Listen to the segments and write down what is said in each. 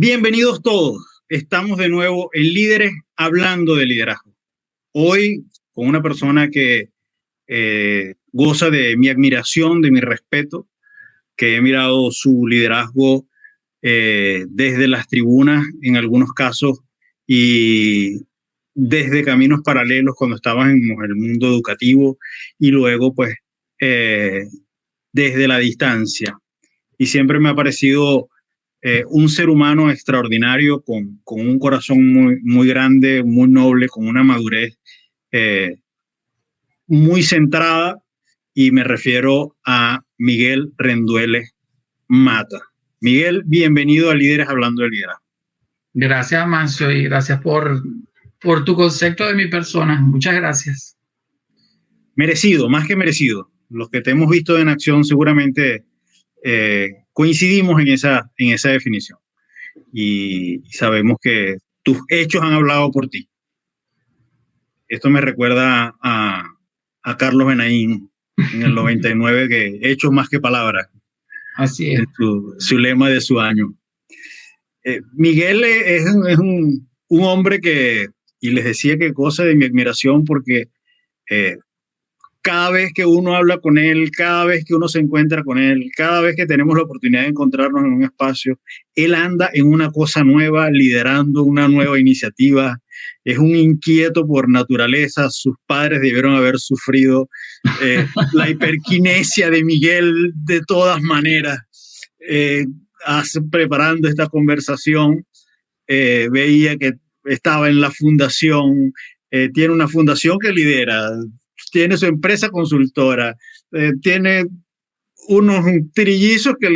Bienvenidos todos. Estamos de nuevo en Líderes hablando de liderazgo. Hoy con una persona que goza de mi admiración, de mi respeto, que he mirado su liderazgo desde las tribunas en algunos casos y desde caminos paralelos cuando estaba en el mundo educativo y luego pues desde la distancia. Y siempre me ha parecido un ser humano extraordinario con un corazón muy grande, muy noble, con una madurez muy centrada, y me refiero a Miguel Rendueles Mata. Miguel, bienvenido a Líderes Hablando de Liderazgo. Gracias, Mancio, y gracias por tu concepto de mi persona. Muchas gracias. Merecido, más que merecido. Los que te hemos visto en acción seguramente coincidimos en esa definición. Y sabemos que tus hechos han hablado por ti. Esto me recuerda a Carlos Benaín en el 99, que hechos más que palabras. Así es. Su lema de su año. Miguel es un hombre que, y les decía que cosa de mi admiración, porque cada vez que uno habla con él, cada vez que uno se encuentra con él, cada vez que tenemos la oportunidad de encontrarnos en un espacio, él anda en una cosa nueva, liderando una nueva iniciativa. Es un inquieto por naturaleza. Sus padres debieron haber sufrido la hiperquinesia de Miguel de todas maneras. Preparando esta conversación, veía que estaba en la fundación, tiene una fundación que lidera, tiene su empresa consultora, tiene unos trillizos que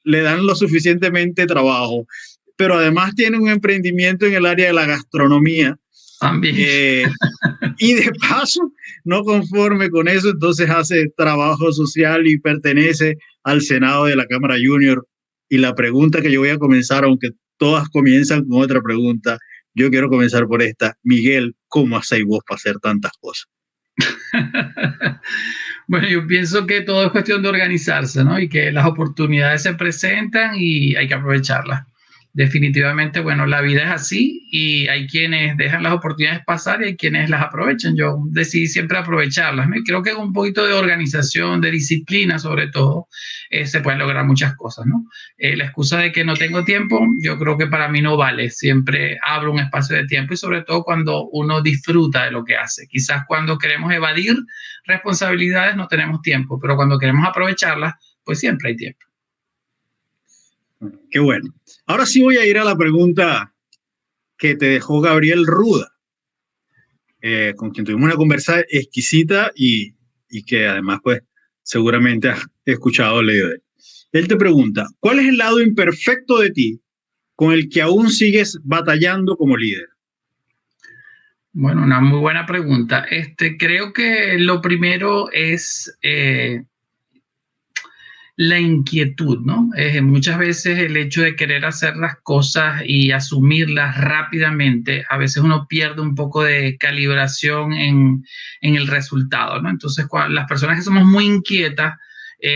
le dan lo suficientemente trabajo, pero además tiene un emprendimiento en el área de la gastronomía. También. Y de paso, no conforme con eso, entonces hace trabajo social y pertenece al Senado de la Cámara Junior. Y la pregunta que yo voy a comenzar, aunque todas comienzan con otra pregunta, yo quiero comenzar por esta. Miguel, ¿cómo hacéis vos para hacer tantas cosas? Bueno, yo pienso que todo es cuestión de organizarse, ¿no? Y que las oportunidades se presentan y hay que aprovecharlas. Definitivamente, bueno, la vida es así y hay quienes dejan las oportunidades pasar y hay quienes las aprovechan. Yo decidí siempre aprovecharlas, ¿no? Y creo que con un poquito de organización, de disciplina sobre todo, se pueden lograr muchas cosas, ¿no? La excusa de que no tengo tiempo, yo creo que para mí no vale. Siempre abro un espacio de tiempo y sobre todo cuando uno disfruta de lo que hace. Quizás cuando queremos evadir responsabilidades no tenemos tiempo, pero cuando queremos aprovecharlas, pues siempre hay tiempo. Qué bueno. Ahora sí voy a ir a la pregunta que te dejó Gabriel Ruda, con quien tuvimos una conversa exquisita y que además pues seguramente has escuchado o leído de él. Él te pregunta, ¿cuál es el lado imperfecto de ti con el que aún sigues batallando como líder? Bueno, una muy buena pregunta. Creo que lo primero es la inquietud, ¿no? Muchas veces el hecho de querer hacer las cosas y asumirlas rápidamente, a veces uno pierde un poco de calibración en el resultado, ¿no? Entonces, las personas que somos muy inquietas,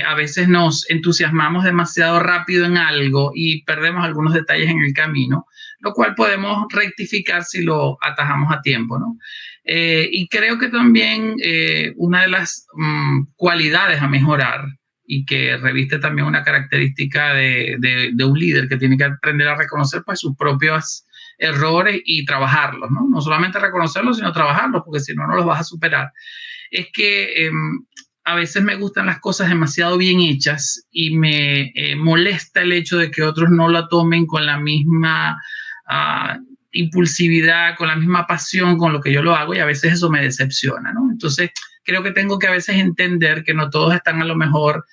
a veces nos entusiasmamos demasiado rápido en algo y perdemos algunos detalles en el camino, lo cual podemos rectificar si lo atajamos a tiempo, ¿no? Y creo que también una de las cualidades a mejorar y que reviste también una característica de un líder que tiene que aprender a reconocer pues, sus propios errores y trabajarlos, ¿no? No solamente reconocerlos, sino trabajarlos, porque si no, no los vas a superar. Es que a veces me gustan las cosas demasiado bien hechas y me molesta el hecho de que otros no la tomen con la misma impulsividad, con la misma pasión con lo que yo lo hago, y a veces eso me decepciona, ¿no? Entonces, creo que tengo que a veces entender que no todos están a lo mejor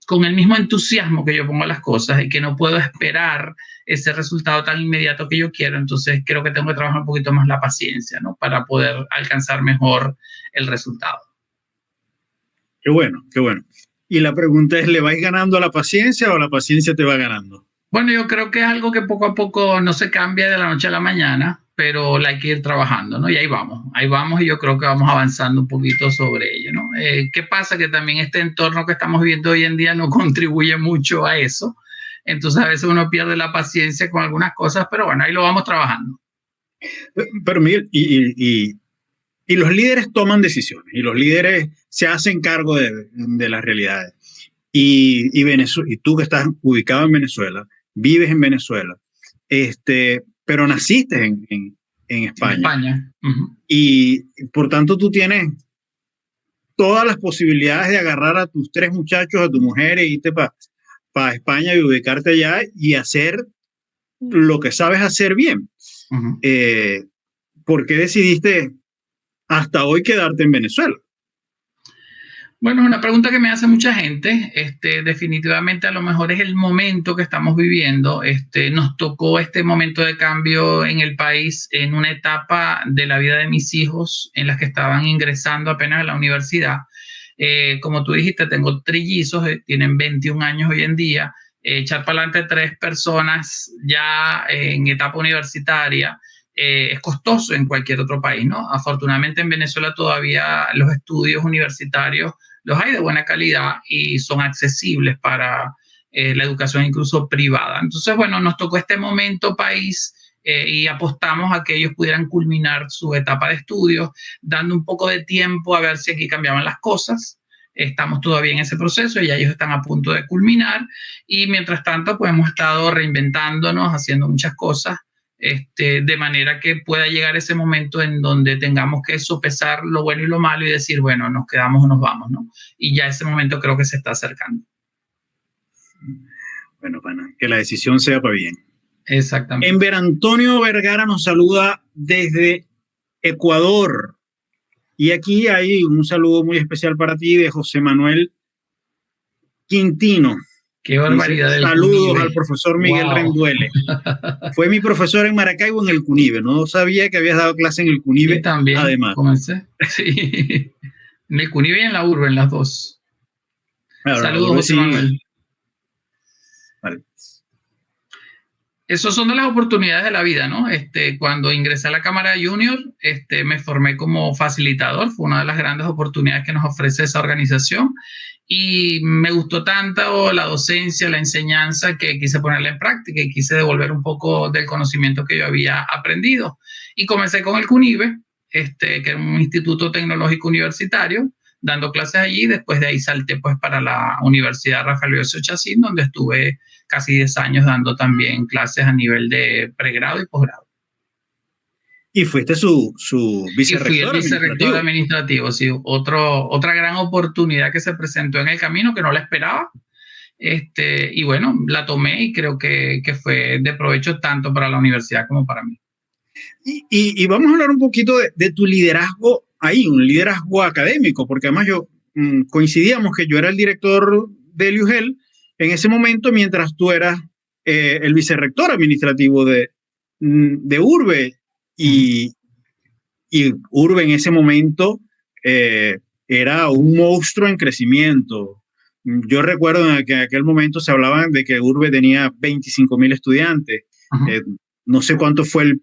con el mismo entusiasmo que yo pongo a las cosas y que no puedo esperar ese resultado tan inmediato que yo quiero. Entonces creo que tengo que trabajar un poquito más la paciencia, ¿no? Para poder alcanzar mejor el resultado. Qué bueno, qué bueno. Y la pregunta es, ¿le vais ganando a la paciencia o la paciencia te va ganando? Bueno, yo creo que es algo que poco a poco no se cambia de la noche a la mañana, pero la hay que ir trabajando, ¿no? Y ahí vamos y yo creo que vamos avanzando un poquito sobre ello, ¿no? ¿Qué pasa? Que también este entorno que estamos viviendo hoy en día no contribuye mucho a eso. Entonces a veces uno pierde la paciencia con algunas cosas, pero bueno, ahí lo vamos trabajando. Pero Miguel, y los líderes toman decisiones, y los líderes se hacen cargo de las realidades. Y tú que estás ubicado en Venezuela, vives en Venezuela, pero naciste en España. En España. Y por tanto tú tienes todas las posibilidades de agarrar a tus 3 muchachos, a tu mujer, e irte para España y ubicarte allá y hacer lo que sabes hacer bien. ¿Por qué decidiste hasta hoy quedarte en Venezuela? Bueno, es una pregunta que me hace mucha gente. Definitivamente a lo mejor es el momento que estamos viviendo. Nos tocó este momento de cambio en el país en una etapa de la vida de mis hijos en las que estaban ingresando apenas a la universidad. Como tú dijiste, tengo trillizos, tienen 21 años hoy en día. Echar para adelante 3 personas ya en etapa universitaria es costoso en cualquier otro país, ¿no? Afortunadamente en Venezuela todavía los estudios universitarios los hay de buena calidad y son accesibles para la educación incluso privada. Entonces, bueno, nos tocó este momento país y apostamos a que ellos pudieran culminar su etapa de estudios, dando un poco de tiempo a ver si aquí cambiaban las cosas. Estamos todavía en ese proceso y ya ellos están a punto de culminar y mientras tanto pues hemos estado reinventándonos, haciendo muchas cosas de manera que pueda llegar ese momento en donde tengamos que sopesar lo bueno y lo malo y decir, bueno, nos quedamos o nos vamos, ¿no? Y ya ese momento creo que se está acercando. Bueno, pana, que la decisión sea para bien. Exactamente. Enver Antonio Vergara nos saluda desde Ecuador. Y aquí hay un saludo muy especial para ti de José Manuel Quintino. Qué barbaridad. Dice, saludos al profesor Miguel Renduele. Fue mi profesor en Maracaibo en el CUNIVE. No sabía que habías dado clase en el CUNIVE. Sí, también. Además. Comencé. Sí. En el CUNIVE y en la URBE, en las dos. Claro, saludos, José Manuel. Vale. Esas son de las oportunidades de la vida, ¿no? Cuando ingresé a la Cámara Junior, me formé como facilitador. Fue una de las grandes oportunidades que nos ofrece esa organización. Y me gustó tanto la docencia, la enseñanza, que quise ponerla en práctica y quise devolver un poco del conocimiento que yo había aprendido. Y comencé con el CUNIVE, que era un instituto tecnológico universitario, dando clases allí. Después de ahí salté pues para la Universidad Rafael Leóncio Chacín, donde estuve casi 10 años dando también clases a nivel de pregrado y posgrado. Y fuiste su vicerrector. Y fui el vicerrector administrativo, sí. Otra gran oportunidad que se presentó en el camino que no la esperaba. Y bueno, la tomé y creo que fue de provecho tanto para la universidad como para mí. Y vamos a hablar un poquito de tu liderazgo ahí, un liderazgo académico, porque además coincidíamos que yo era el director del UGEL en ese momento, mientras tú eras el vicerrector administrativo de URBE. Y URBE en ese momento era un monstruo en crecimiento. Yo recuerdo que en aquel momento se hablaban de que URBE tenía 25,000 estudiantes. No sé cuánto fue el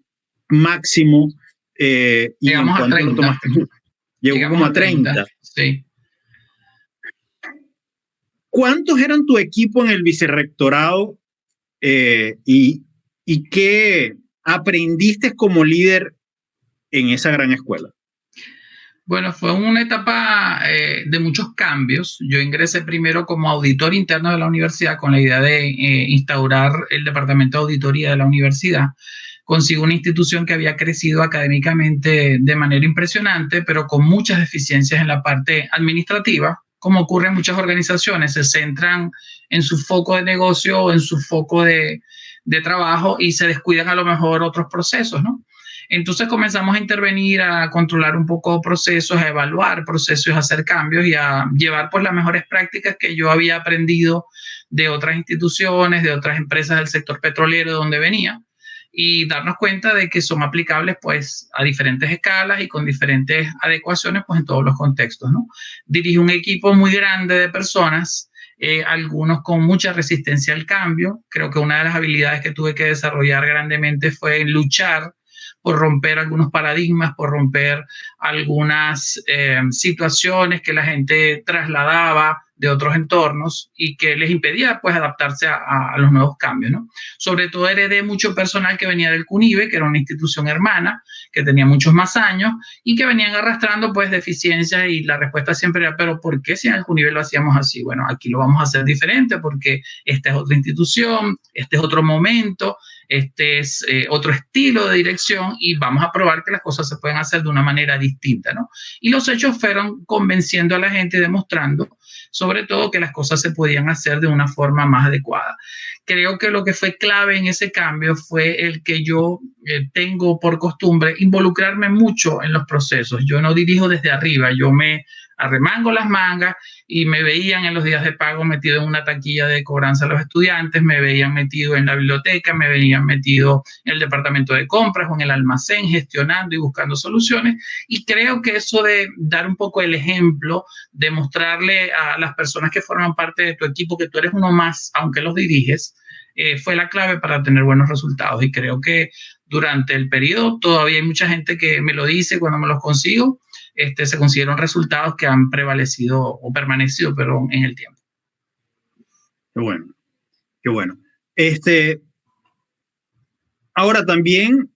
máximo. Llegamos a 30. Llegó como a 30. Sí. ¿Cuántos eran tu equipo en el vicerrectorado y qué aprendiste como líder en esa gran escuela? Bueno, fue una etapa de muchos cambios. Yo ingresé primero como auditor interno de la universidad con la idea de instaurar el departamento de auditoría de la universidad. Consigo una institución que había crecido académicamente de manera impresionante, pero con muchas deficiencias en la parte administrativa. Como ocurre en muchas organizaciones, se centran en su foco de negocio o en su foco de trabajo y se descuidan a lo mejor otros procesos, ¿no? Entonces comenzamos a intervenir, a controlar un poco procesos, a evaluar procesos, a hacer cambios y a llevar pues las mejores prácticas que yo había aprendido de otras instituciones, de otras empresas del sector petrolero de donde venía, y darnos cuenta de que son aplicables pues a diferentes escalas y con diferentes adecuaciones pues en todos los contextos, ¿no? Dirigí un equipo muy grande de personas, algunos con mucha resistencia al cambio. Creo que una de las habilidades que tuve que desarrollar grandemente fue luchar por romper algunos paradigmas, por romper algunas situaciones que la gente trasladaba de otros entornos y que les impedía pues adaptarse a los nuevos cambios, ¿no? Sobre todo heredé mucho personal que venía del CUNIVE, que era una institución hermana, que tenía muchos más años y que venían arrastrando pues deficiencias, y la respuesta siempre era, pero ¿por qué si en el CUNIVE lo hacíamos así? Bueno, aquí lo vamos a hacer diferente porque esta es otra institución, este es otro momento, este es otro estilo de dirección y vamos a probar que las cosas se pueden hacer de una manera distinta, ¿no? Y los hechos fueron convenciendo a la gente y demostrando, sobre todo, que las cosas se podían hacer de una forma más adecuada. Creo que lo que fue clave en ese cambio fue el que yo tengo por costumbre involucrarme mucho en los procesos. Yo no dirijo desde arriba, yo me arremango las mangas y me veían en los días de pago metido en una taquilla de cobranza a los estudiantes, me veían metido en la biblioteca, me veían metido en el departamento de compras o en el almacén gestionando y buscando soluciones, y creo que eso de dar un poco el ejemplo, de mostrarle a las personas que forman parte de tu equipo que tú eres uno más, aunque los diriges, fue la clave para tener buenos resultados. Y creo que durante el periodo todavía hay mucha gente que me lo dice cuando me los consigo. Se consiguieron resultados que han prevalecido o permanecido, pero en el tiempo. Qué bueno, qué bueno. Ahora también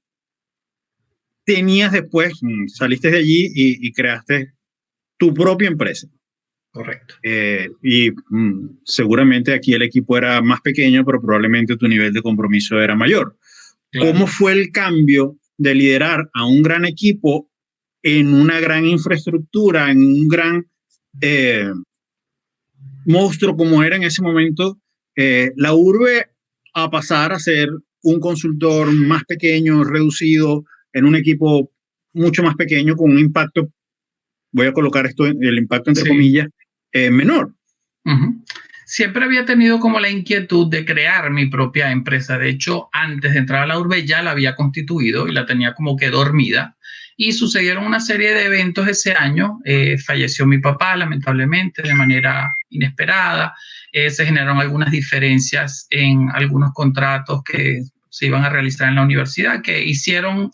tenías después, saliste de allí y creaste tu propia empresa. Correcto. Seguramente aquí el equipo era más pequeño, pero probablemente tu nivel de compromiso era mayor. Claro. ¿Cómo fue el cambio de liderar a un gran equipo en una gran infraestructura, en un gran monstruo como era en ese momento la urbe, a pasar a ser un consultor más pequeño, reducido, en un equipo mucho más pequeño, con un impacto, voy a colocar esto, el impacto entre comillas, menor? Siempre había tenido como la inquietud de crear mi propia empresa. De hecho, antes de entrar a la urbe ya la había constituido y la tenía como que dormida. Y sucedieron una serie de eventos ese año. Falleció mi papá, lamentablemente, de manera inesperada. Se generaron algunas diferencias en algunos contratos que se iban a realizar en la universidad, que hicieron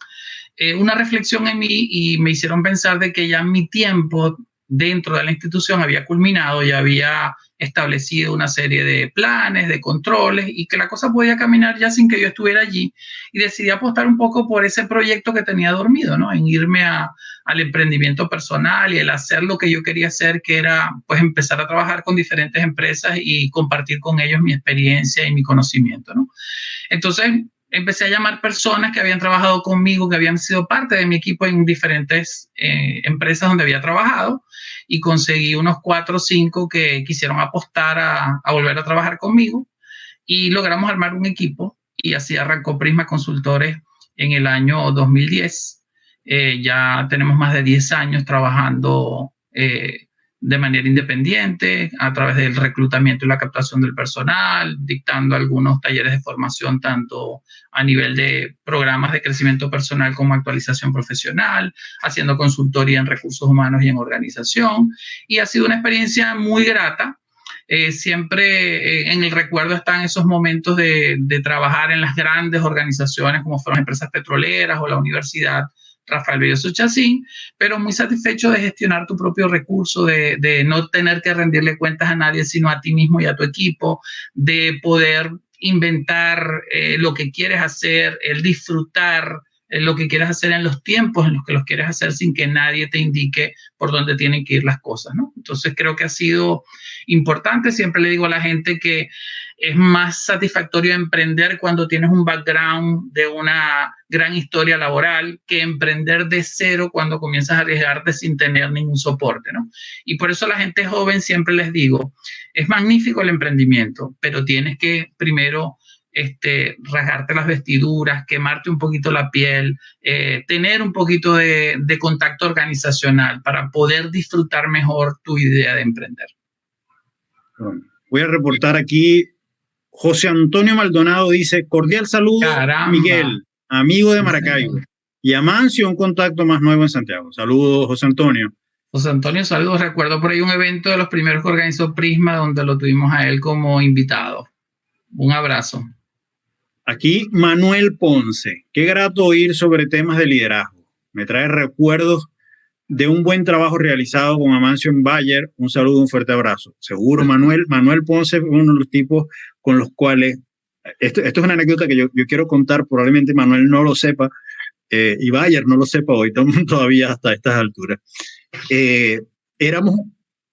una reflexión en mí y me hicieron pensar de que ya mi tiempo dentro de la institución había culminado, ya había establecido una serie de planes, de controles, y que la cosa podía caminar ya sin que yo estuviera allí, y decidí apostar un poco por ese proyecto que tenía dormido, ¿no? En irme al emprendimiento personal y el hacer lo que yo quería hacer, que era pues empezar a trabajar con diferentes empresas y compartir con ellos mi experiencia y mi conocimiento, ¿no? Entonces empecé a llamar personas que habían trabajado conmigo, que habían sido parte de mi equipo en diferentes empresas donde había trabajado, y conseguí unos 4 o 5 que quisieron apostar a volver a trabajar conmigo, y logramos armar un equipo, y así arrancó Prisma Consultores en el año 2010. Ya tenemos más de 10 años trabajando de manera independiente, a través del reclutamiento y la captación del personal, dictando algunos talleres de formación, tanto a nivel de programas de crecimiento personal como actualización profesional, haciendo consultoría en recursos humanos y en organización. Y ha sido una experiencia muy grata. Siempre en el recuerdo están esos momentos de trabajar en las grandes organizaciones, como fueron empresas petroleras o la universidad Rafael Belloso Chacín, pero muy satisfecho de gestionar tu propio recurso, de no tener que rendirle cuentas a nadie, sino a ti mismo y a tu equipo, de poder inventar lo que quieres hacer, el disfrutar lo que quieres hacer en los tiempos en los que los quieres hacer, sin que nadie te indique por dónde tienen que ir las cosas, ¿no? Entonces creo que ha sido importante. Siempre le digo a la gente que es más satisfactorio emprender cuando tienes un background de una gran historia laboral que emprender de cero cuando comienzas a arriesgarte sin tener ningún soporte, ¿no? Y por eso a la gente joven siempre les digo, es magnífico el emprendimiento, pero tienes que primero rasgarte las vestiduras, quemarte un poquito la piel, tener un poquito de contacto organizacional para poder disfrutar mejor tu idea de emprender. Voy a reportar aquí. José Antonio Maldonado dice: cordial saludo. Caramba. Miguel, amigo de Maracaibo. Y Amancio, un contacto más nuevo en Santiago. Saludos, José Antonio. José Antonio, saludos. Recuerdo por ahí un evento de los primeros que organizó Prisma, donde lo tuvimos a él como invitado. Un abrazo. Aquí Manuel Ponce. Qué grato oír sobre temas de liderazgo. Me trae recuerdos de un buen trabajo realizado con Amancio en Bayer. Un saludo, un fuerte abrazo. Seguro, Manuel Ponce, uno de los tipos con los cuales, esto es una anécdota que yo quiero contar, probablemente Manuel no lo sepa, y Bayer no lo sepa hoy, todavía hasta estas alturas. Éramos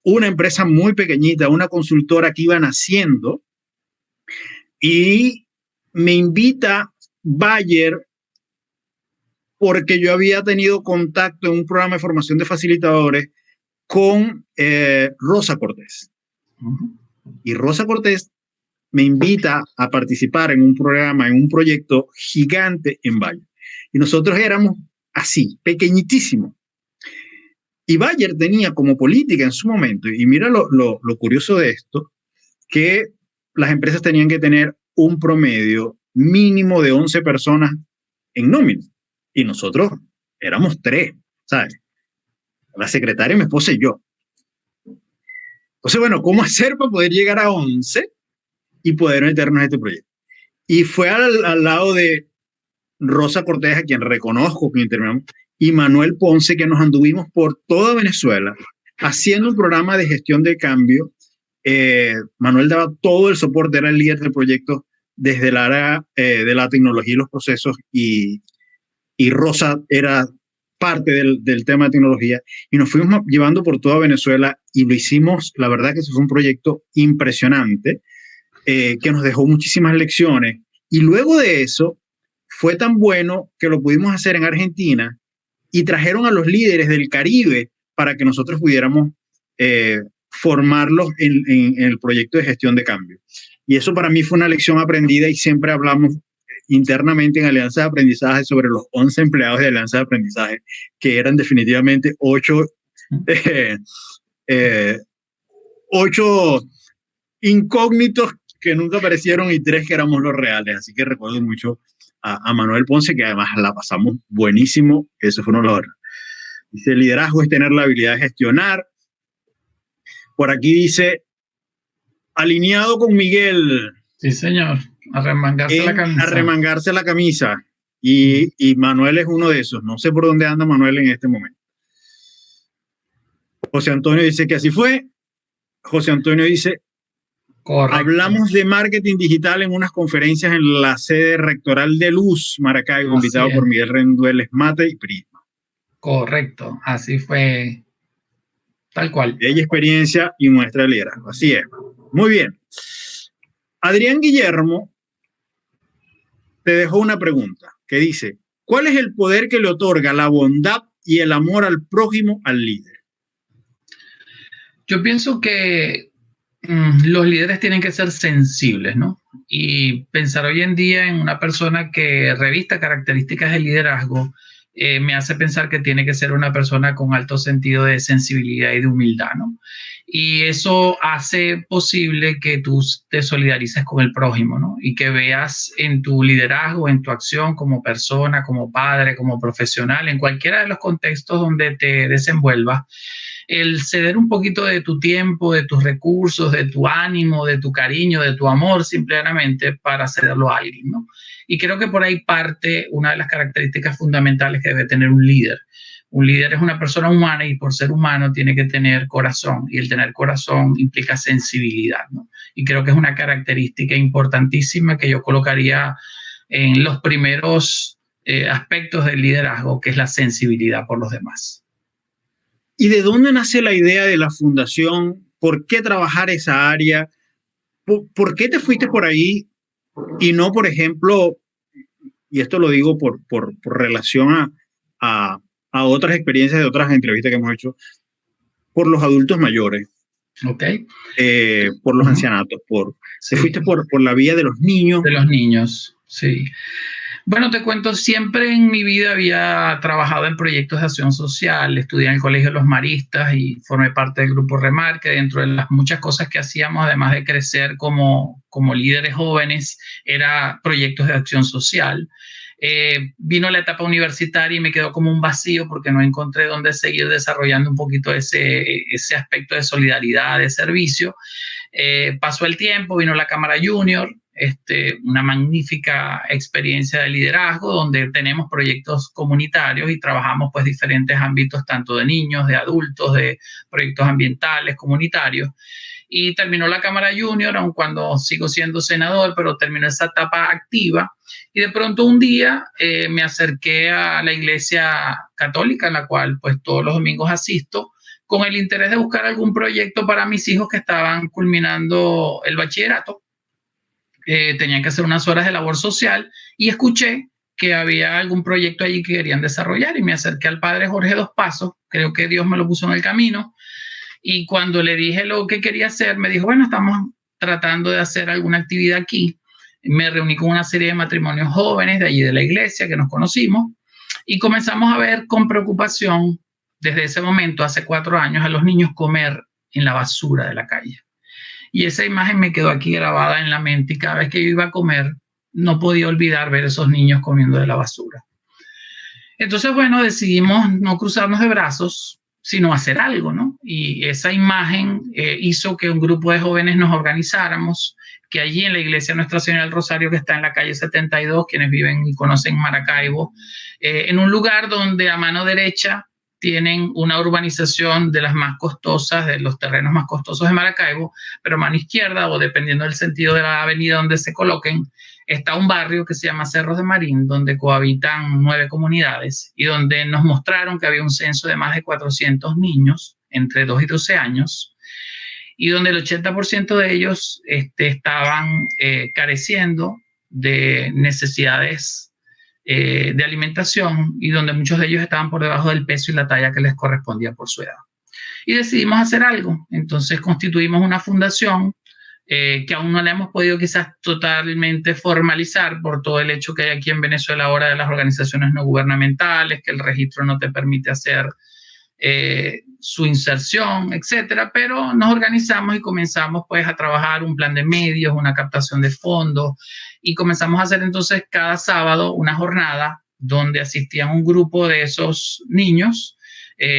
una empresa muy pequeñita, una consultora que iba naciendo, y me invita Bayer porque yo había tenido contacto en un programa de formación de facilitadores con Rosa Cortés. Y Rosa Cortés me invita a participar en un programa, en un proyecto gigante en Bayer. Y nosotros éramos así, pequeñitísimos. Y Bayer tenía como política en su momento, y mira lo curioso de esto, que las empresas tenían que tener un promedio mínimo de 11 personas en nómina. Y nosotros éramos 3, ¿sabes? La secretaria, mi esposa y yo. Entonces, bueno, ¿cómo hacer para poder llegar a 11 y poder meternos en este proyecto? Y fue al lado de Rosa Cortés, a quien reconozco, que terminamos, y Manuel Ponce, que nos anduvimos por toda Venezuela haciendo un programa de gestión de cambio. Manuel daba todo el soporte, era el líder del proyecto desde el área de la tecnología y los procesos, y Rosa era parte del tema de tecnología, y nos fuimos llevando por toda Venezuela y lo hicimos. La verdad que ese fue un proyecto impresionante, que nos dejó muchísimas lecciones, y luego de eso fue tan bueno que lo pudimos hacer en Argentina y trajeron a los líderes del Caribe para que nosotros pudiéramos formarlos en el proyecto de gestión de cambio. Y eso para mí fue una lección aprendida, y siempre hablamos internamente en Alianza de Aprendizaje sobre los 11 empleados de Alianza de Aprendizaje, que eran definitivamente 8 incógnitos que nunca aparecieron y 3 que éramos los reales. Así que recuerdo mucho a Manuel Ponce, que además la pasamos buenísimo. Eso fue uno de los... Dice, liderazgo es tener la habilidad de gestionar. Por aquí dice, alineado con Miguel. Sí, señor. Arremangarse la camisa. Arremangarse la camisa. Y Manuel es uno de esos. No sé por dónde anda Manuel en este momento. José Antonio dice que así fue. José Antonio dice, correcto. Hablamos de marketing digital en unas conferencias en la sede rectoral de Luz, Maracaibo, invitado por Miguel Rendueles Mate y Prisma. Correcto, así fue, tal cual. Bella experiencia y muestra de liderazgo, así es. Muy bien. Adrián Guillermo te dejó una pregunta que dice, ¿cuál es el poder que le otorga la bondad y el amor al prójimo al líder? Yo pienso que los líderes tienen que ser sensibles, ¿no? Y pensar hoy en día en una persona que revista características de liderazgo me hace pensar que tiene que ser una persona con alto sentido de sensibilidad y de humildad, ¿no? Y eso hace posible que tú te solidarices con el prójimo, ¿no? Y que veas en tu liderazgo, en tu acción como persona, como padre, como profesional, en cualquiera de los contextos donde te desenvuelvas, el ceder un poquito de tu tiempo, de tus recursos, de tu ánimo, de tu cariño, de tu amor, simplemente para cederlo a alguien, ¿no? Y creo que por ahí parte una de las características fundamentales que debe tener un líder. Un líder es una persona humana y por ser humano tiene que tener corazón, y el tener corazón implica sensibilidad, ¿no? Y creo que es una característica importantísima que yo colocaría en los primeros aspectos del liderazgo, que es la sensibilidad por los demás. ¿Y de dónde nace la idea de la fundación? ¿Por qué trabajar esa área? ¿Por qué te fuiste por ahí y no, por ejemplo, y esto lo digo por relación a otras experiencias de otras entrevistas que hemos hecho, por los adultos mayores? Okay. Por los ancianatos, te fuiste por la vía de los niños. De los niños, sí. Bueno, te cuento, siempre en mi vida había trabajado en proyectos de acción social, estudié en el Colegio de los Maristas y formé parte del Grupo Remar, que dentro de las muchas cosas que hacíamos, además de crecer como líderes jóvenes, era proyectos de acción social. Vino la etapa universitaria y me quedó como un vacío porque no encontré dónde seguir desarrollando un poquito ese aspecto de solidaridad, de servicio. Pasó el tiempo, vino la Cámara Junior, una magnífica experiencia de liderazgo donde tenemos proyectos comunitarios y trabajamos pues diferentes ámbitos, tanto de niños, de adultos, de proyectos ambientales, comunitarios. Y terminó la Cámara Junior, aun cuando sigo siendo senador, pero terminó esa etapa activa. Y de pronto un día me acerqué a la Iglesia Católica, en la cual pues todos los domingos asisto, con el interés de buscar algún proyecto para mis hijos que estaban culminando el bachillerato. Tenían que hacer unas horas de labor social y escuché que había algún proyecto allí que querían desarrollar y me acerqué al padre Jorge Dos Pasos. Creo que Dios me lo puso en el camino. Y cuando le dije lo que quería hacer, me dijo, bueno, estamos tratando de hacer alguna actividad aquí. Me reuní con una serie de matrimonios jóvenes de allí de la iglesia que nos conocimos y comenzamos a ver con preocupación desde ese momento, hace 4 años, a los niños comer en la basura de la calle. Y esa imagen me quedó aquí grabada en la mente y cada vez que yo iba a comer no podía olvidar ver a esos niños comiendo de la basura. Entonces, bueno, decidimos no cruzarnos de brazos, sino hacer algo, ¿no? Y esa imagen hizo que un grupo de jóvenes nos organizáramos, que allí en la iglesia Nuestra Señora del Rosario, que está en la calle 72, quienes viven y conocen Maracaibo, en un lugar donde a mano derecha tienen una urbanización de las más costosas, de los terrenos más costosos de Maracaibo, pero a mano izquierda, o dependiendo del sentido de la avenida donde se coloquen, está un barrio que se llama Cerros de Marín, donde cohabitan 9 comunidades y donde nos mostraron que había un censo de más de 400 niños entre 2 y 12 años y donde el 80% de ellos estaban careciendo de necesidades de alimentación y donde muchos de ellos estaban por debajo del peso y la talla que les correspondía por su edad. Y decidimos hacer algo. Entonces constituimos una fundación que aún no le hemos podido quizás totalmente formalizar por todo el hecho que hay aquí en Venezuela ahora de las organizaciones no gubernamentales, que el registro no te permite hacer su inserción, etcétera, pero nos organizamos y comenzamos pues a trabajar un plan de medios, una captación de fondos y comenzamos a hacer entonces cada sábado una jornada donde asistían un grupo de esos niños.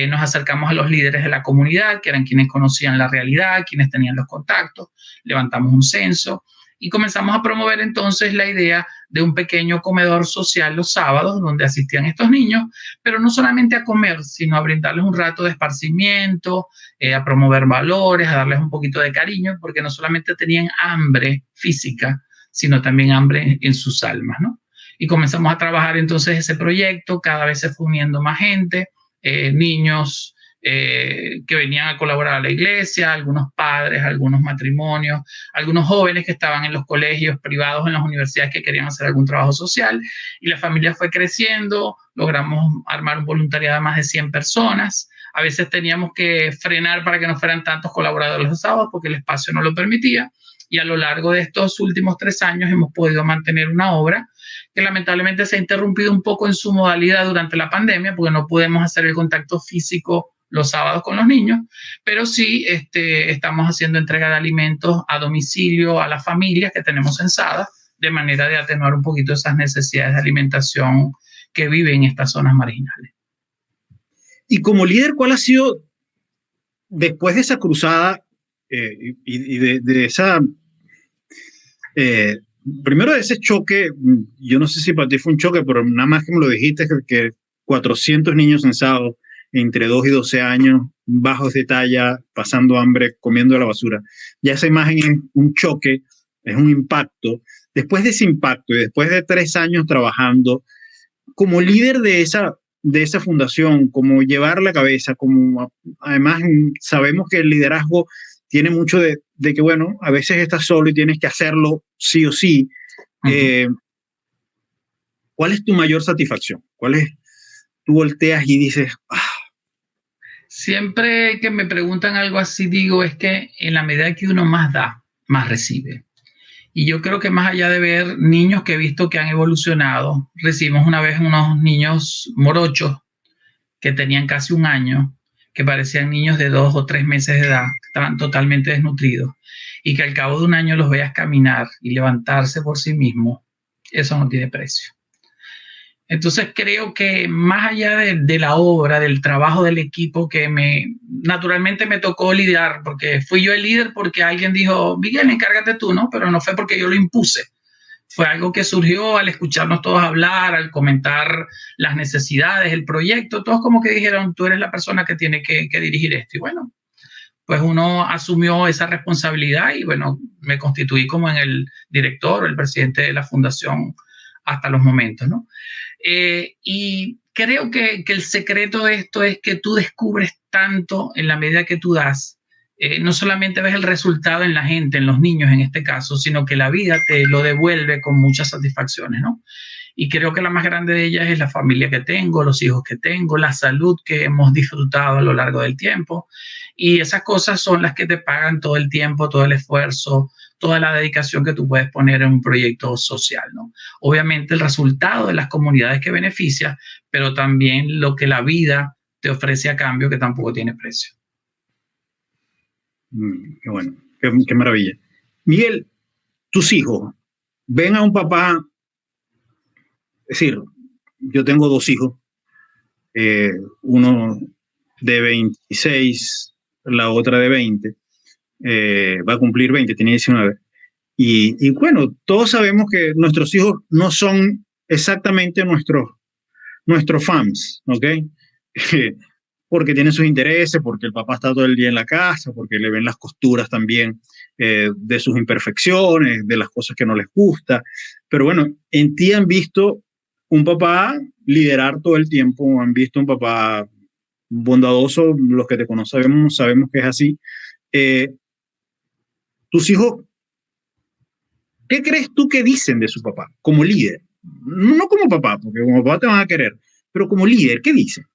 Nos acercamos a los líderes de la comunidad, que eran quienes conocían la realidad, quienes tenían los contactos, levantamos un censo y comenzamos a promover entonces la idea de un pequeño comedor social los sábados donde asistían estos niños, pero no solamente a comer, sino a brindarles un rato de esparcimiento, a promover valores, a darles un poquito de cariño, porque no solamente tenían hambre física, sino también hambre en sus almas, ¿no? Y comenzamos a trabajar entonces ese proyecto, cada vez se fue uniendo más gente, niños que venían a colaborar a la iglesia, algunos padres, algunos matrimonios, algunos jóvenes que estaban en los colegios privados, en las universidades que querían hacer algún trabajo social y la familia fue creciendo, logramos armar un voluntariado de más de 100 personas. A veces teníamos que frenar para que no fueran tantos colaboradores los sábados porque el espacio no lo permitía y a lo largo de estos últimos 3 años hemos podido mantener una obra que lamentablemente se ha interrumpido un poco en su modalidad durante la pandemia porque no podemos hacer el contacto físico los sábados con los niños, pero sí estamos haciendo entrega de alimentos a domicilio a las familias que tenemos censadas de manera de atenuar un poquito esas necesidades de alimentación que viven en estas zonas marginales. Y como líder, ¿cuál ha sido, después de esa cruzada y de esa... primero de ese choque, yo no sé si para ti fue un choque, pero nada más que me lo dijiste, que 400 niños censados entre 2 y 12 años, bajos de talla, pasando hambre, comiendo la basura. Ya esa imagen es un choque, es un impacto. Después de ese impacto y después de 3 años trabajando, como líder de esa fundación, como llevar la cabeza, como además sabemos que el liderazgo tiene mucho de que, bueno, a veces estás solo y tienes que hacerlo sí o sí. ¿Cuál es tu mayor satisfacción? Tú volteas y dices, Siempre que me preguntan algo así, digo, es que en la medida que uno más da, más recibe. Y yo creo que más allá de ver niños que he visto que han evolucionado, recibimos una vez unos niños morochos que tenían casi 1 año, que parecían niños de 2 o 3 meses de edad, que estaban totalmente desnutridos, y que al cabo de 1 año los veas caminar y levantarse por sí mismos, eso no tiene precio. Entonces creo que más allá de la obra, del trabajo del equipo que naturalmente me tocó lidiar, porque fui yo el líder porque alguien dijo, Miguel, encárgate tú, ¿no? Pero no fue porque yo lo impuse. Fue algo que surgió al escucharnos todos hablar, al comentar las necesidades, el proyecto, todos como que dijeron, tú eres la persona que tiene que dirigir esto. Y bueno, pues uno asumió esa responsabilidad y bueno, me constituí como en el director o el presidente de la fundación hasta los momentos, ¿no? Y creo que el secreto de esto es que tú descubres tanto en la medida que tú das. No solamente ves el resultado en la gente, en los niños en este caso, sino que la vida te lo devuelve con muchas satisfacciones, ¿no? Y creo que la más grande de ellas es la familia que tengo, los hijos que tengo, la salud que hemos disfrutado a lo largo del tiempo. Y esas cosas son las que te pagan todo el tiempo, todo el esfuerzo, toda la dedicación que tú puedes poner en un proyecto social, ¿no? Obviamente el resultado de las comunidades que beneficia, pero también lo que la vida te ofrece a cambio que tampoco tiene precio. Qué bueno, qué maravilla. Miguel, tus hijos ven a un papá, es decir, yo tengo 2 hijos, uno de 26, la otra de 20, va a cumplir 20, tiene 19. Y bueno, todos sabemos que nuestros hijos no son exactamente nuestros fans, ¿ok? Porque tienen sus intereses, porque el papá está todo el día en la casa, porque le ven las costuras también de sus imperfecciones, de las cosas que no les gusta. Pero bueno, en ti han visto un papá liderar todo el tiempo, han visto un papá bondadoso, los que te conocemos sabemos que es así. Tus hijos, ¿qué crees tú que dicen de su papá como líder? No como papá, porque como papá te van a querer, pero como líder, ¿qué dicen?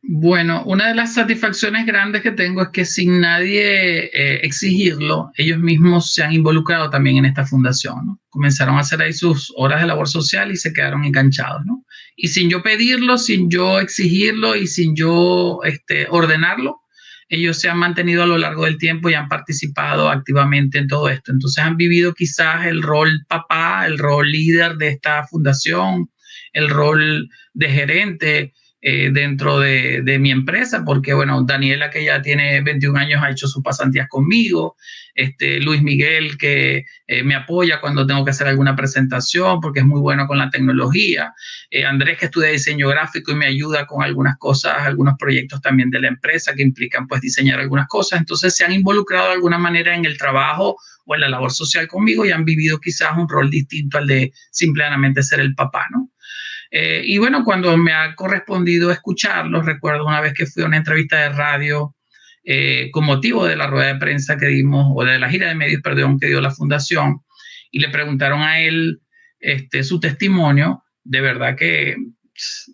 Bueno, una de las satisfacciones grandes que tengo es que sin nadie exigirlo, ellos mismos se han involucrado también en esta fundación, ¿no? Comenzaron a hacer ahí sus horas de labor social y se quedaron enganchados, ¿no? Y sin yo pedirlo, sin yo exigirlo y sin yo ordenarlo, ellos se han mantenido a lo largo del tiempo y han participado activamente en todo esto. Entonces han vivido quizás el rol papá, el rol líder de esta fundación, el rol de gerente, dentro de mi empresa, porque bueno, Daniela, que ya tiene 21 años, ha hecho sus pasantías conmigo, Luis Miguel, que me apoya cuando tengo que hacer alguna presentación, porque es muy bueno con la tecnología, Andrés, que estudia diseño gráfico y me ayuda con algunas cosas, algunos proyectos también de la empresa que implican pues diseñar algunas cosas. Entonces se han involucrado de alguna manera en el trabajo o en la labor social conmigo y han vivido quizás un rol distinto al de simplemente ser el papá, ¿no? Y bueno, cuando me ha correspondido escucharlos, recuerdo una vez que fui a una entrevista de radio con motivo de la rueda de prensa que dimos, o de la gira de medios, perdón, que dio la fundación, y le preguntaron a él su testimonio. De verdad que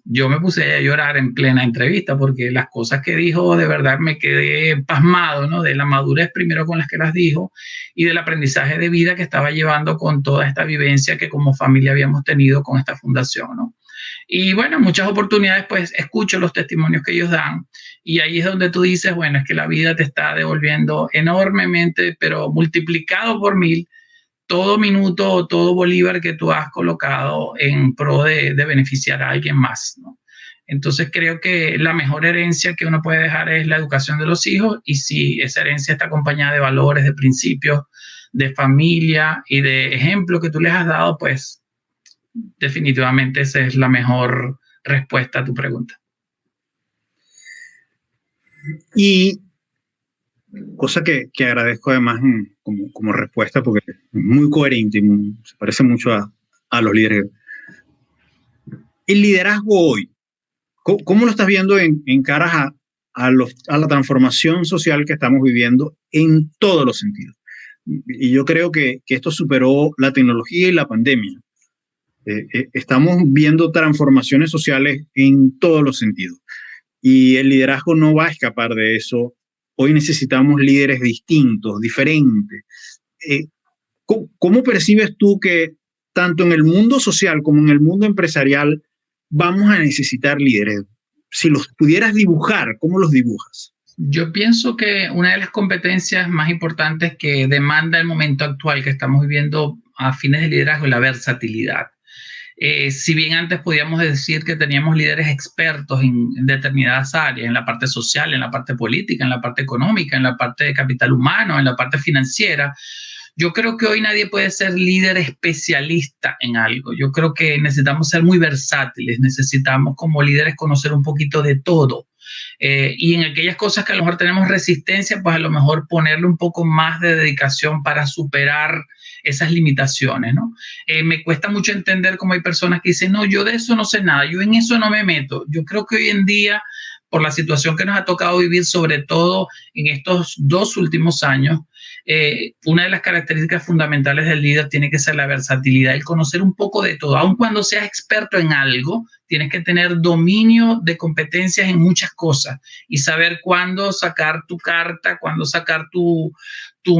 yo me puse a llorar en plena entrevista porque las cosas que dijo, de verdad me quedé pasmado, ¿no? De la madurez primero con las que las dijo y del aprendizaje de vida que estaba llevando con toda esta vivencia que como familia habíamos tenido con esta fundación, ¿no? Y bueno, en muchas oportunidades pues escucho los testimonios que ellos dan y ahí es donde tú dices, bueno, es que la vida te está devolviendo enormemente, pero multiplicado por 1000, todo minuto o todo bolívar que tú has colocado en pro de beneficiar a alguien más, ¿no? Entonces creo que la mejor herencia que uno puede dejar es la educación de los hijos y si esa herencia está acompañada de valores, de principios, de familia y de ejemplo que tú les has dado, pues definitivamente esa es la mejor respuesta a tu pregunta. Y cosa que agradezco además como respuesta porque es muy coherente y se parece mucho a los líderes. El liderazgo hoy, ¿cómo lo estás viendo en caras a la transformación social que estamos viviendo en todos los sentidos? Y yo creo que esto superó la tecnología y la pandemia. Estamos viendo transformaciones sociales en todos los sentidos y el liderazgo no va a escapar de eso. Hoy necesitamos líderes distintos, diferentes. ¿Cómo percibes tú que tanto en el mundo social como en el mundo empresarial vamos a necesitar líderes? Si los pudieras dibujar, ¿cómo los dibujas? Yo pienso que una de las competencias más importantes que demanda el momento actual que estamos viviendo a fines de liderazgo es la versatilidad. Si bien antes podíamos decir que teníamos líderes expertos en determinadas áreas, en la parte social, en la parte política, en la parte económica, en la parte de capital humano, en la parte financiera, yo creo que hoy nadie puede ser líder especialista en algo. Yo creo que necesitamos ser muy versátiles, necesitamos como líderes conocer un poquito de todo. Y en aquellas cosas que a lo mejor tenemos resistencia, pues a lo mejor ponerle un poco más de dedicación para superar esas limitaciones, ¿no? Me cuesta mucho entender cómo hay personas que dicen, no, yo de eso no sé nada, yo en eso no me meto. Yo creo que hoy en día, por la situación que nos ha tocado vivir, sobre todo en estos 2 últimos años, una de las características fundamentales del líder tiene que ser la versatilidad, el conocer un poco de todo. Aun cuando seas experto en algo, tienes que tener dominio de competencias en muchas cosas y saber cuándo sacar tu carta, cuándo sacar tu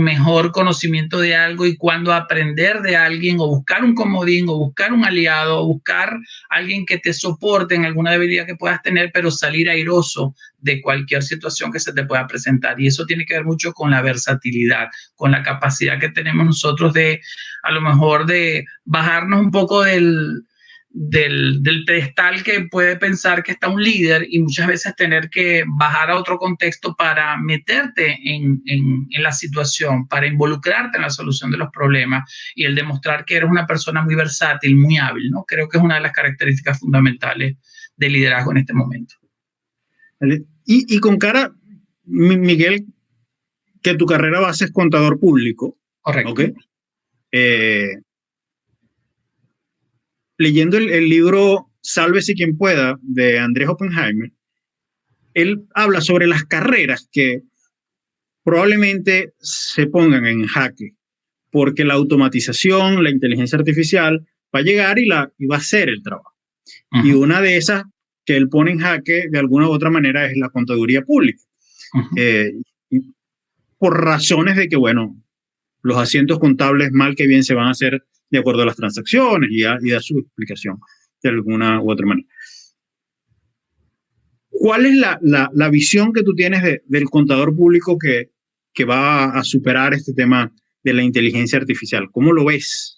mejor conocimiento de algo y cuándo aprender de alguien o buscar un comodín o buscar un aliado o buscar alguien que te soporte en alguna debilidad que puedas tener, pero salir airoso de cualquier situación que se te pueda presentar. Y eso tiene que ver mucho con la versatilidad, con la capacidad que tenemos nosotros de, a lo mejor, de bajarnos un poco del pedestal que puede pensar que está un líder y muchas veces tener que bajar a otro contexto para meterte en la situación, para involucrarte en la solución de los problemas y el demostrar que eres una persona muy versátil, muy hábil, ¿no? Creo que es una de las características fundamentales del liderazgo en este momento. Y con cara, Miguel, que tu carrera base es contador público. Correcto. ¿Okay? Leyendo el libro Sálvese quien pueda de Andrés Oppenheimer, él habla sobre las carreras que probablemente se pongan en jaque, porque la automatización, la inteligencia artificial va a llegar y va a hacer el trabajo. Y una de esas que él pone en jaque de alguna u otra manera es la contaduría pública. Por razones de que, bueno, los asientos contables mal que bien se van a hacer de acuerdo a las transacciones y a su explicación de alguna u otra manera. ¿Cuál es la visión que tú tienes del contador público que va a superar este tema de la inteligencia artificial? ¿Cómo lo ves?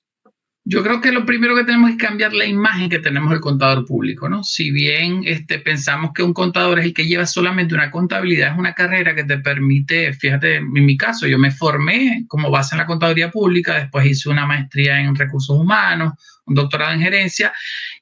Yo creo que lo primero que tenemos es cambiar la imagen que tenemos del contador público, ¿no? Si bien pensamos que un contador es el que lleva solamente una contabilidad, es una carrera que te permite, fíjate, en mi caso, yo me formé como base en la contaduría pública, después hice una maestría en recursos humanos, un doctorado en gerencia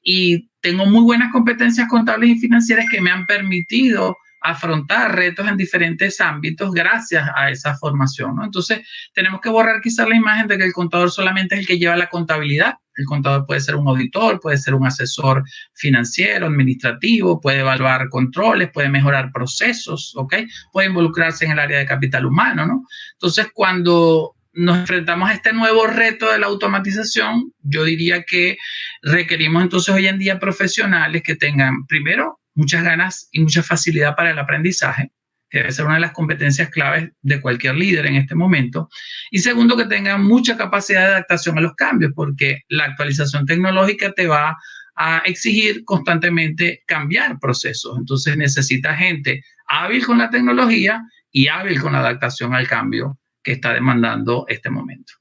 y tengo muy buenas competencias contables y financieras que me han permitido afrontar retos en diferentes ámbitos gracias a esa formación, ¿no? Entonces, tenemos que borrar quizás la imagen de que el contador solamente es el que lleva la contabilidad. El contador puede ser un auditor, puede ser un asesor financiero, administrativo, puede evaluar controles, puede mejorar procesos, ¿ok? Puede involucrarse en el área de capital humano, ¿no? Entonces, cuando nos enfrentamos a este nuevo reto de la automatización, yo diría que requerimos entonces hoy en día profesionales que tengan, primero, muchas ganas y mucha facilidad para el aprendizaje, que debe ser una de las competencias claves de cualquier líder en este momento. Y segundo, que tengan mucha capacidad de adaptación a los cambios, porque la actualización tecnológica te va a exigir constantemente cambiar procesos. Entonces necesita gente hábil con la tecnología y hábil con la adaptación al cambio que está demandando este momento.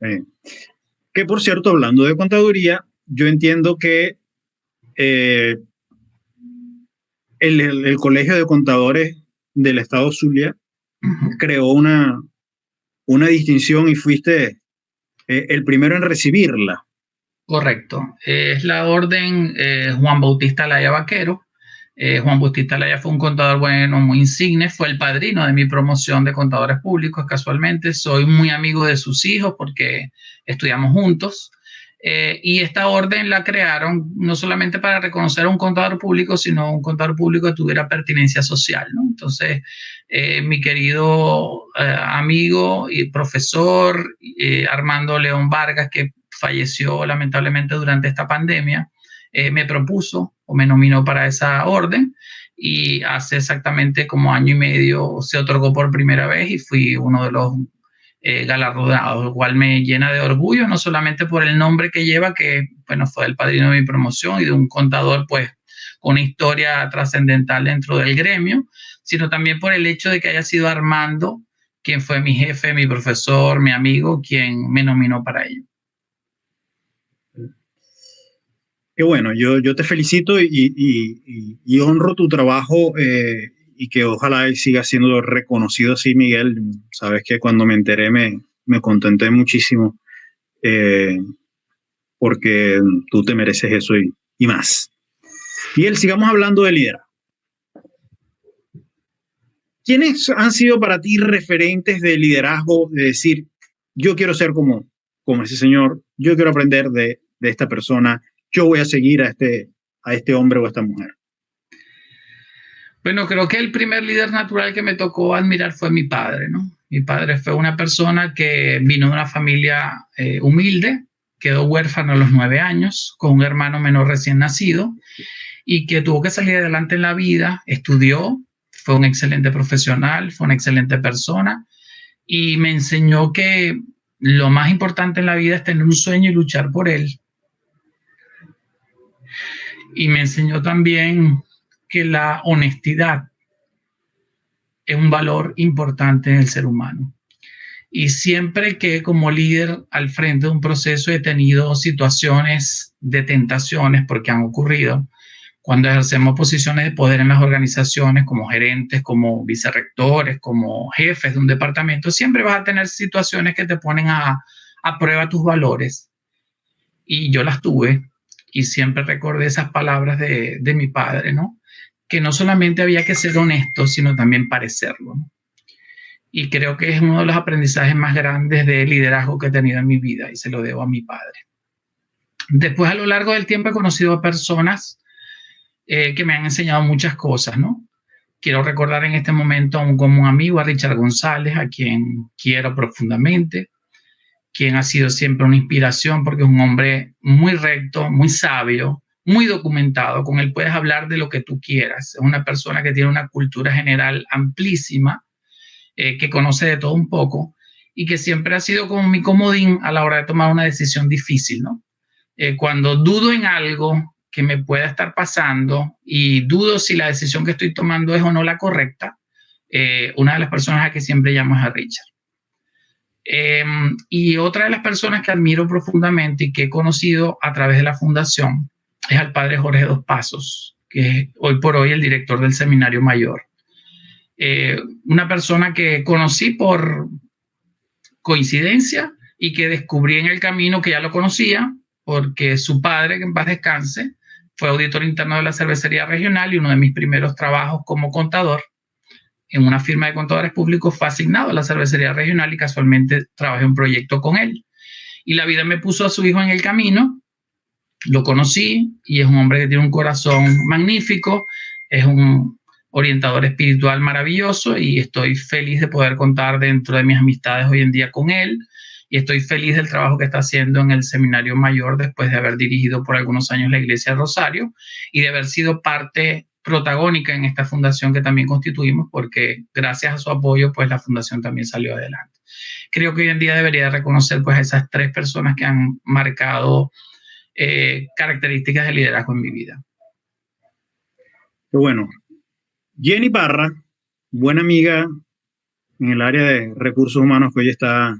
Que por cierto, hablando de contaduría, yo entiendo que el Colegio de Contadores del Estado Zulia creó una distinción y fuiste el primero en recibirla. Correcto. Es la orden Juan Bautista Laya Vaquero. Juan Bautista Laya fue un contador bueno, muy insigne, fue el padrino de mi promoción de contadores públicos casualmente. Soy muy amigo de sus hijos porque estudiamos juntos. Y esta orden la crearon no solamente para reconocer a un contador público, sino un contador público que tuviera pertinencia social, ¿no? Entonces, mi querido amigo y profesor Armando León Vargas, que falleció lamentablemente durante esta pandemia, me propuso o me nominó para esa orden y hace exactamente como año y medio se otorgó por primera vez y fui uno de los galardonados, lo cual me llena de orgullo, no solamente por el nombre que lleva, que bueno, fue el padrino de mi promoción y de un contador pues con una historia trascendental dentro del gremio, sino también por el hecho de que haya sido Armando, quien fue mi jefe, mi profesor, mi amigo, quien me nominó para ello. Qué bueno, yo te felicito y honro tu trabajo y que ojalá y siga siendo reconocido así, Miguel. Sabes que cuando me enteré me contenté muchísimo eh, porque tú te mereces eso y más. Miguel, sigamos hablando de liderazgo. ¿Quiénes han sido para ti referentes de liderazgo, de decir, yo quiero ser como ese señor, yo quiero aprender de esta persona, yo voy a seguir a este hombre o a esta mujer? Bueno, creo que el primer líder natural que me tocó admirar fue mi padre, ¿no? Mi padre fue una persona que vino de una familia humilde, quedó huérfano a los 9 años, con un hermano menor recién nacido, y que tuvo que salir adelante en la vida, estudió, fue un excelente profesional, fue una excelente persona, y me enseñó que lo más importante en la vida es tener un sueño y luchar por él. Y me enseñó también que la honestidad es un valor importante en el ser humano. Y siempre que como líder al frente de un proceso he tenido situaciones de tentaciones, porque han ocurrido, cuando ejercemos posiciones de poder en las organizaciones, como gerentes, como vicerrectores, como jefes de un departamento, siempre vas a tener situaciones que te ponen a prueba tus valores. Y yo las tuve y siempre recordé esas palabras de mi padre, ¿no? Que no solamente había que ser honesto, sino también parecerlo, ¿no? Y creo que es uno de los aprendizajes más grandes de liderazgo que he tenido en mi vida y se lo debo a mi padre. Después, a lo largo del tiempo, he conocido a personas que me han enseñado muchas cosas, ¿no? Quiero recordar en este momento a un común amigo, a Richard González, a quien quiero profundamente, quien ha sido siempre una inspiración porque es un hombre muy recto, muy sabio, muy documentado. Con él puedes hablar de lo que tú quieras. Es una persona que tiene una cultura general amplísima, que conoce de todo un poco y que siempre ha sido como mi comodín a la hora de tomar una decisión difícil, ¿no? Cuando dudo en algo que me pueda estar pasando y dudo si la decisión que estoy tomando es o no la correcta, una de las personas a que siempre llamo es a Richard. Y otra de las personas que admiro profundamente y que he conocido a través de la fundación es al padre Jorge Dos Pasos, que es hoy por hoy el director del Seminario Mayor. Una persona que conocí por coincidencia y que descubrí en el camino que ya lo conocía, porque su padre, que en paz descanse, fue auditor interno de la cervecería regional y uno de mis primeros trabajos como contador en una firma de contadores públicos fue asignado a la cervecería regional y casualmente trabajé un proyecto con él. Y la vida me puso a su hijo en el camino, lo conocí y es un hombre que tiene un corazón magnífico, es un orientador espiritual maravilloso y estoy feliz de poder contar dentro de mis amistades hoy en día con él y estoy feliz del trabajo que está haciendo en el Seminario Mayor después de haber dirigido por algunos años la Iglesia de Rosario y de haber sido parte protagónica en esta fundación que también constituimos porque gracias a su apoyo pues la fundación también salió adelante. Creo que hoy en día debería reconocer pues esas 3 personas que han marcado características de liderazgo en mi vida. Bueno, Jenny Parra, buena amiga en el área de recursos humanos que hoy está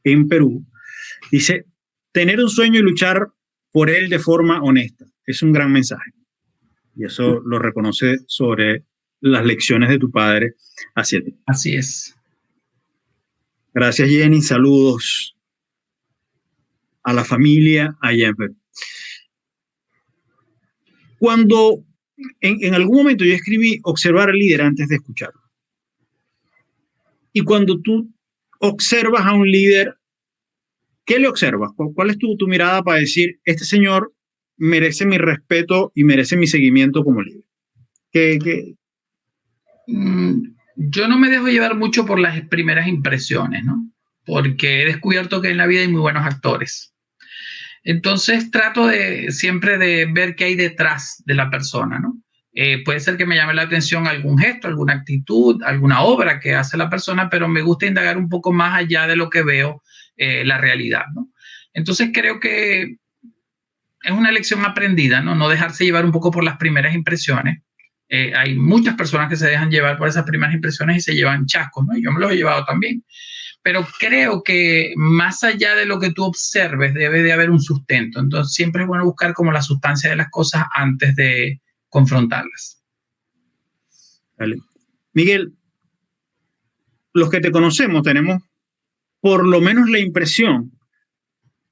en Perú, dice, tener un sueño y luchar por él de forma honesta. Es un gran mensaje. Y eso lo reconoce sobre las lecciones de tu padre hacia ti. Así es. Gracias, Jenny. Saludos a la familia allá en Perú. Cuando en algún momento yo escribí observar al líder antes de escucharlo. Y cuando tú observas a un líder, ¿qué le observas? ¿Cuál es tu mirada para decir, este señor merece mi respeto y merece mi seguimiento como líder? Yo no me dejo llevar mucho por las primeras impresiones, ¿no? Porque he descubierto que en la vida hay muy buenos actores. Entonces trato siempre de ver qué hay detrás de la persona, ¿no? Puede ser que me llame la atención algún gesto, alguna actitud, alguna obra que hace la persona, pero me gusta indagar un poco más allá de lo que veo la realidad, ¿no? Entonces creo que es una lección aprendida, ¿no? No dejarse llevar un poco por las primeras impresiones. Hay muchas personas que se dejan llevar por esas primeras impresiones y se llevan chascos, ¿no? Yo me los he llevado también. Pero creo que más allá de lo que tú observes, debe de haber un sustento. Entonces, siempre es bueno buscar como la sustancia de las cosas antes de confrontarlas. Vale. Miguel, los que te conocemos tenemos por lo menos la impresión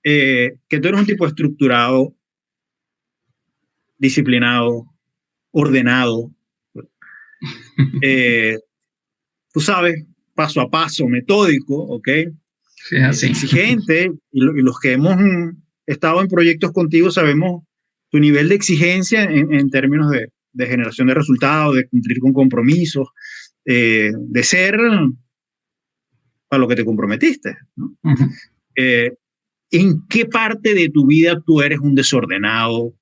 que tú eres un tipo estructurado, disciplinado, ordenado, tú sabes, paso a paso, metódico, ¿ok? Sí, así. Exigente, y los que hemos estado en proyectos contigo sabemos tu nivel de exigencia en términos de generación de resultados, de cumplir con compromisos, de ser para lo que te comprometiste, ¿no? ¿En qué parte de tu vida tú eres un desordenado?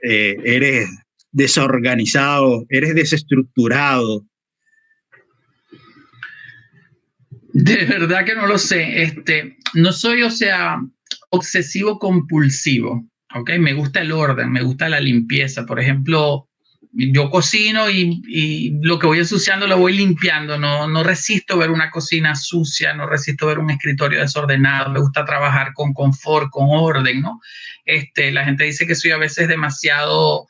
¿Eres desorganizado? ¿Eres desestructurado? De verdad que no lo sé. No soy, o sea, obsesivo compulsivo. ¿Ok? Me gusta el orden, me gusta la limpieza. Por ejemplo, yo cocino y lo que voy ensuciando lo voy limpiando. No resisto ver una cocina sucia, no resisto ver un escritorio desordenado. Me gusta trabajar con confort, con orden, ¿no? La gente dice que soy a veces demasiado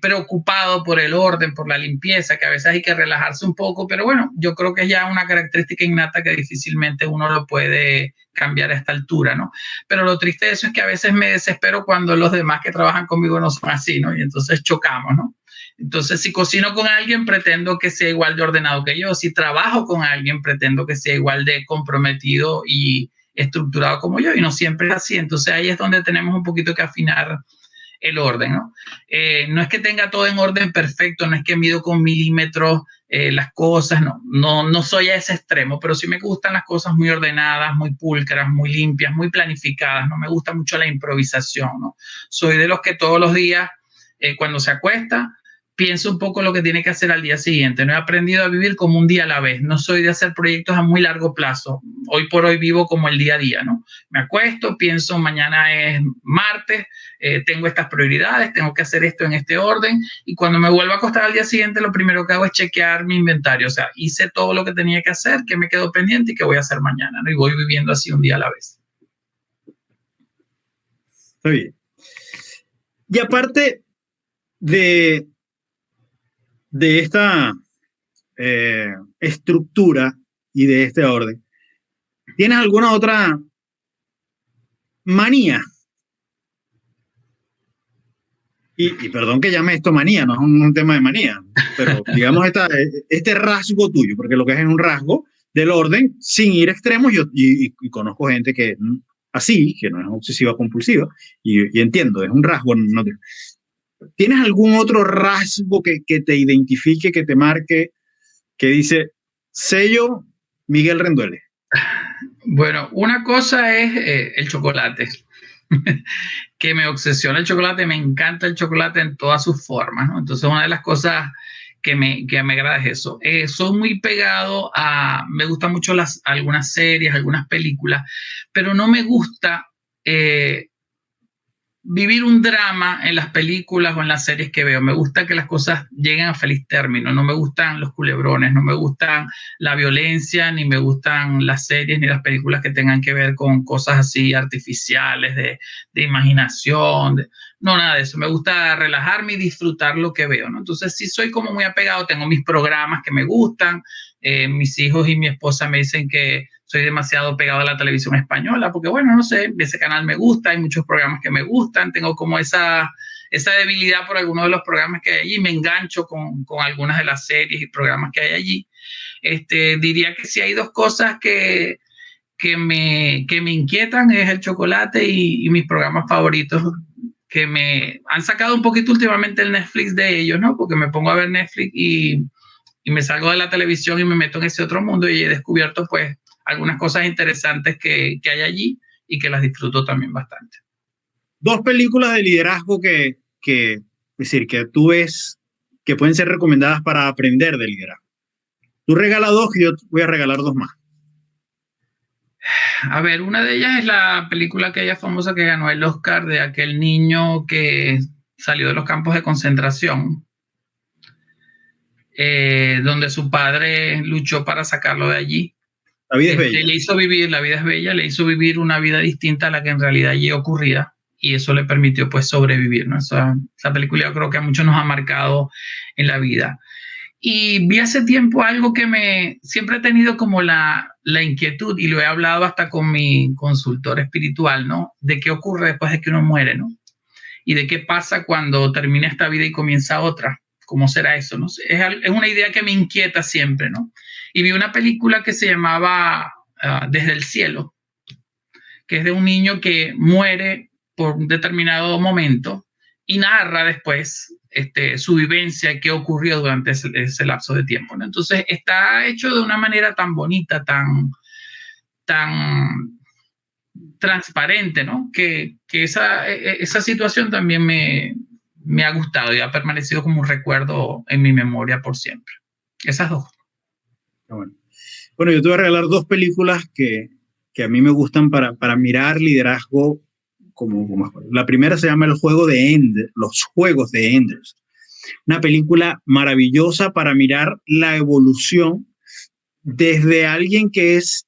preocupado por el orden, por la limpieza, que a veces hay que relajarse un poco, pero bueno, yo creo que es ya una característica innata que difícilmente uno lo puede cambiar a esta altura, ¿no? Pero lo triste de eso es que a veces me desespero cuando los demás que trabajan conmigo no son así, ¿no? Y entonces chocamos, ¿no? Entonces, si cocino con alguien, pretendo que sea igual de ordenado que yo. Si trabajo con alguien, pretendo que sea igual de comprometido y estructurado como yo, y no siempre es así. Entonces, ahí es donde tenemos un poquito que afinar el orden, ¿no? No es que tenga todo en orden perfecto, no es que mido con milímetros las cosas, no soy a ese extremo, pero sí me gustan las cosas muy ordenadas, muy pulcras, muy limpias, muy planificadas, no me gusta mucho la improvisación, ¿no? Soy de los que todos los días, cuando se acuesta, pienso un poco lo que tiene que hacer al día siguiente. No he aprendido a vivir como un día a la vez. No soy de hacer proyectos a muy largo plazo. Hoy por hoy vivo como el día a día, ¿no? Me acuesto, pienso, mañana es martes, tengo estas prioridades, tengo que hacer esto en este orden, y cuando me vuelvo a acostar al día siguiente, lo primero que hago es chequear mi inventario. O sea, hice todo lo que tenía que hacer, qué me quedó pendiente y qué voy a hacer mañana, ¿no? Y voy viviendo así un día a la vez. Está bien. Y aparte de esta estructura y de este orden, ¿tienes alguna otra manía? Y perdón que llame esto manía, no es un tema de manía, pero digamos este rasgo tuyo, porque lo que es un rasgo del orden sin ir a extremos. Y conozco gente que así, que no es obsesiva compulsiva, y entiendo, es un rasgo. No ¿Tienes algún otro rasgo que te identifique, que te marque, que dice sello Miguel Rendueles? Bueno, una cosa es el chocolate. Que me obsesiona el chocolate, me encanta el chocolate en todas sus formas, ¿no? Entonces, una de las cosas que me agrada es eso. Soy muy pegado me gustan mucho algunas series, algunas películas, pero no me gusta vivir un drama en las películas o en las series que veo. Me gusta que las cosas lleguen a feliz término. No me gustan los culebrones, no me gustan la violencia, ni me gustan las series ni las películas que tengan que ver con cosas así artificiales, de imaginación. No, nada de eso. Me gusta relajarme y disfrutar lo que veo, ¿no? Entonces sí soy como muy apegado. Tengo mis programas que me gustan. Mis hijos y mi esposa me dicen que soy demasiado pegado a la televisión española, porque bueno, no sé, ese canal me gusta, hay muchos programas que me gustan, tengo como esa debilidad por algunos de los programas que hay allí, me engancho con algunas de las series y programas que hay allí. Diría que sí hay dos cosas que me inquietan, es el chocolate y mis programas favoritos, que me han sacado un poquito últimamente el Netflix de ellos, ¿no? Porque me pongo a ver Netflix y me salgo de la televisión y me meto en ese otro mundo, y he descubierto pues algunas cosas interesantes que hay allí y que las disfruto también bastante. Dos películas de liderazgo es decir, que tú ves que pueden ser recomendadas para aprender de liderazgo. Tú regala dos y yo voy a regalar dos más. A ver, una de ellas es la película aquella famosa que ganó el Oscar, de aquel niño que salió de los campos de concentración, donde su padre luchó para sacarlo de allí. La vida es bella. Le hizo vivir, la vida es bella, le hizo vivir una vida distinta a la que en realidad allí ocurría, y eso le permitió pues sobrevivir, ¿no? Esa película yo creo que a muchos nos ha marcado en la vida. Y vi hace tiempo algo que siempre he tenido como la inquietud, y lo he hablado hasta con mi consultor espiritual, ¿no? De qué ocurre después de que uno muere, ¿no? Y de qué pasa cuando termina esta vida y comienza otra. ¿Cómo será eso? ¿No? Es una idea que me inquieta siempre, ¿no? Y vi una película que se llamaba Desde el cielo, que es de un niño que muere por un determinado momento y narra después su vivencia, qué ocurrió durante ese lapso de tiempo, ¿no? Entonces está hecho de una manera tan bonita, tan transparente, ¿no? Que esa situación también me ha gustado y ha permanecido como un recuerdo en mi memoria por siempre. Esas dos. Bueno, yo te voy a regalar dos películas que a mí me gustan para mirar liderazgo como. La primera se llama Los Juegos de Enders. Una película maravillosa para mirar la evolución desde alguien que es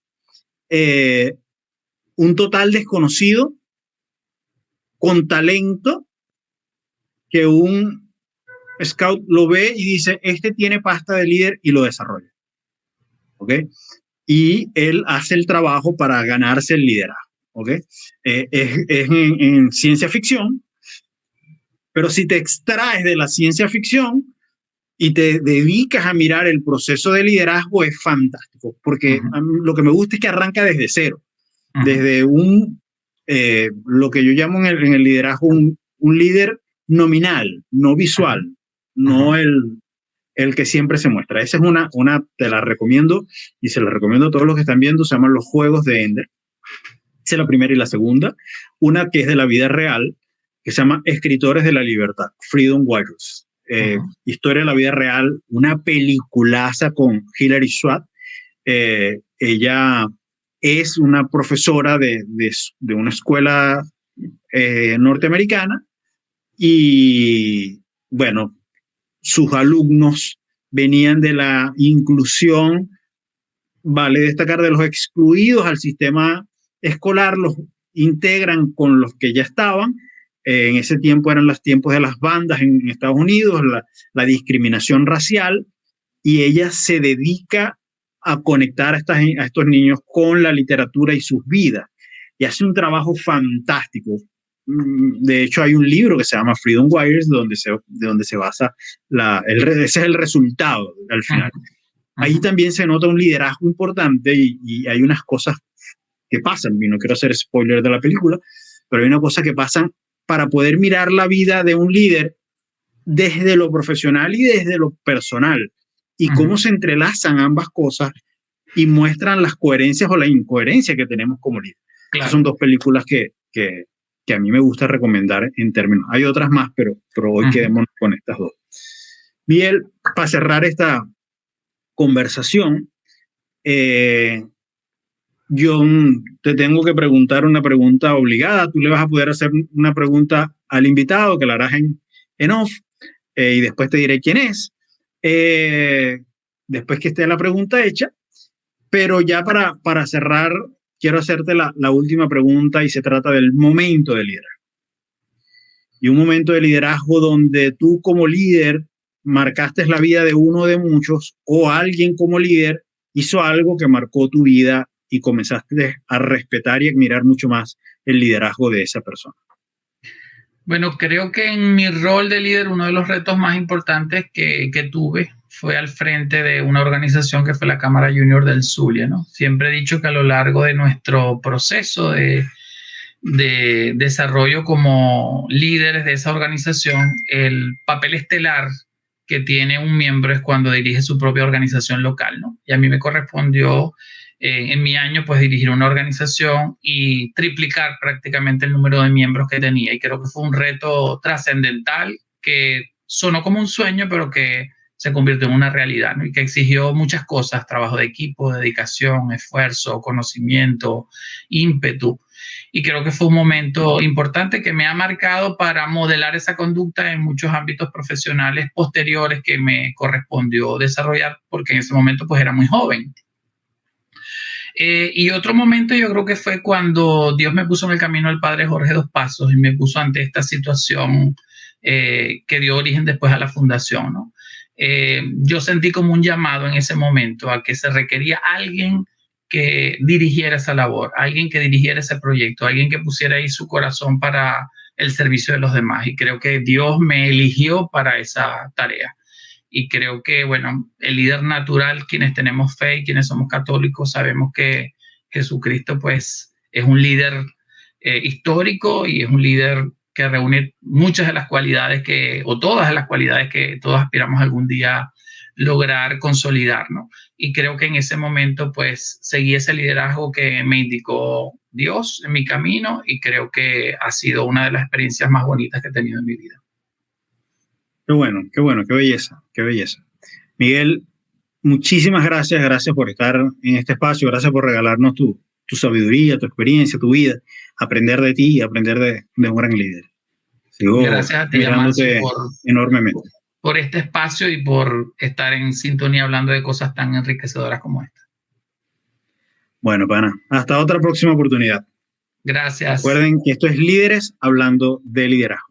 un total desconocido con talento, que un scout lo ve y dice, este tiene pasta de líder, y lo desarrolla. ¿Ok? Y él hace el trabajo para ganarse el liderazgo. ¿Ok? Es en ciencia ficción, pero si te extraes de la ciencia ficción y te dedicas a mirar el proceso de liderazgo, es fantástico, porque lo que me gusta es que arranca desde cero, desde lo que yo llamo en el liderazgo un líder nominal, no visual, no el que siempre se muestra. Esa es una, te la recomiendo, y se la recomiendo a todos los que están viendo. Se llaman Los Juegos de Ender. Esa es la primera. Y la segunda, una que es de la vida real, que se llama Escritores de la Libertad, Freedom Writers. Historia de la vida real, una peliculaza con Hilary Swank. Ella es una profesora de una escuela norteamericana, y bueno, sus alumnos venían de la inclusión, vale destacar, de los excluidos al sistema escolar, los integran con los que ya estaban. En ese tiempo eran los tiempos de las bandas en Estados Unidos, la discriminación racial, y ella se dedica a conectar a estos niños con la literatura y sus vidas, y hace un trabajo fantástico. De hecho, hay un libro que se llama Freedom Writers, de donde se basa ese es el resultado al final. Ahí también se nota un liderazgo importante, y hay unas cosas que pasan, y no quiero hacer spoiler de la película, pero hay una cosa que pasan para poder mirar la vida de un líder desde lo profesional y desde lo personal, y cómo se entrelazan ambas cosas y muestran las coherencias o la incoherencia que tenemos como líder. Claro. Esas son dos películas que a mí me gusta recomendar en términos. Hay otras más, pero hoy quedémonos con estas dos. Biel, para cerrar esta conversación, yo te tengo que preguntar una pregunta obligada. Tú le vas a poder hacer una pregunta al invitado, que la harás en off, y después te diré quién es, después que esté la pregunta hecha. Pero ya para cerrar, quiero hacerte la última pregunta, y se trata del momento de liderazgo. Y un momento de liderazgo donde tú como líder marcaste la vida de uno de muchos, o alguien como líder hizo algo que marcó tu vida y comenzaste a respetar y admirar mucho más el liderazgo de esa persona. Bueno, creo que en mi rol de líder, uno de los retos más importantes que tuve fue al frente de una organización que fue la Cámara Junior del Zulia, ¿no? Siempre he dicho que a lo largo de nuestro proceso de desarrollo como líderes de esa organización, el papel estelar que tiene un miembro es cuando dirige su propia organización local, ¿no? Y a mí me correspondió en mi año pues dirigir una organización y triplicar prácticamente el número de miembros que tenía, y creo que fue un reto trascendental que sonó como un sueño, pero que se convirtió en una realidad, ¿no? Y que exigió muchas cosas: trabajo de equipo, dedicación, esfuerzo, conocimiento, ímpetu. y creo que fue un momento importante que me ha marcado para modelar esa conducta en muchos ámbitos profesionales posteriores que me correspondió desarrollar, porque en ese momento pues era muy joven. Y otro momento yo creo que fue cuando Dios me puso en el camino al padre Jorge Dos Pasos y me puso ante esta situación que dio origen después a la fundación, ¿no? Yo sentí como un llamado en ese momento a que se requería alguien que dirigiera esa labor, alguien que dirigiera ese proyecto, alguien que pusiera ahí su corazón para el servicio de los demás. Y creo que Dios me eligió para esa tarea. Y creo que, bueno, el líder natural, quienes tenemos fe y quienes somos católicos, sabemos que Jesucristo, pues, es un líder histórico y es un líder que reúne muchas de las cualidades o todas de las cualidades que todos aspiramos algún día lograr consolidar, ¿no? Y creo que en ese momento, pues, seguí ese liderazgo que me indicó Dios en mi camino y creo que ha sido una de las experiencias más bonitas que he tenido en mi vida. Qué bueno, qué belleza, qué belleza. Miguel, muchísimas gracias, gracias por estar en este espacio, gracias por regalarnos tu sabiduría, tu experiencia, tu vida, aprender de ti y aprender de un gran líder. Sigo gracias a ti, mirándote enormemente. Por este espacio y por estar en sintonía hablando de cosas tan enriquecedoras como esta. Bueno, pana, hasta otra próxima oportunidad. Gracias. Recuerden que esto es Líderes Hablando de Liderazgo.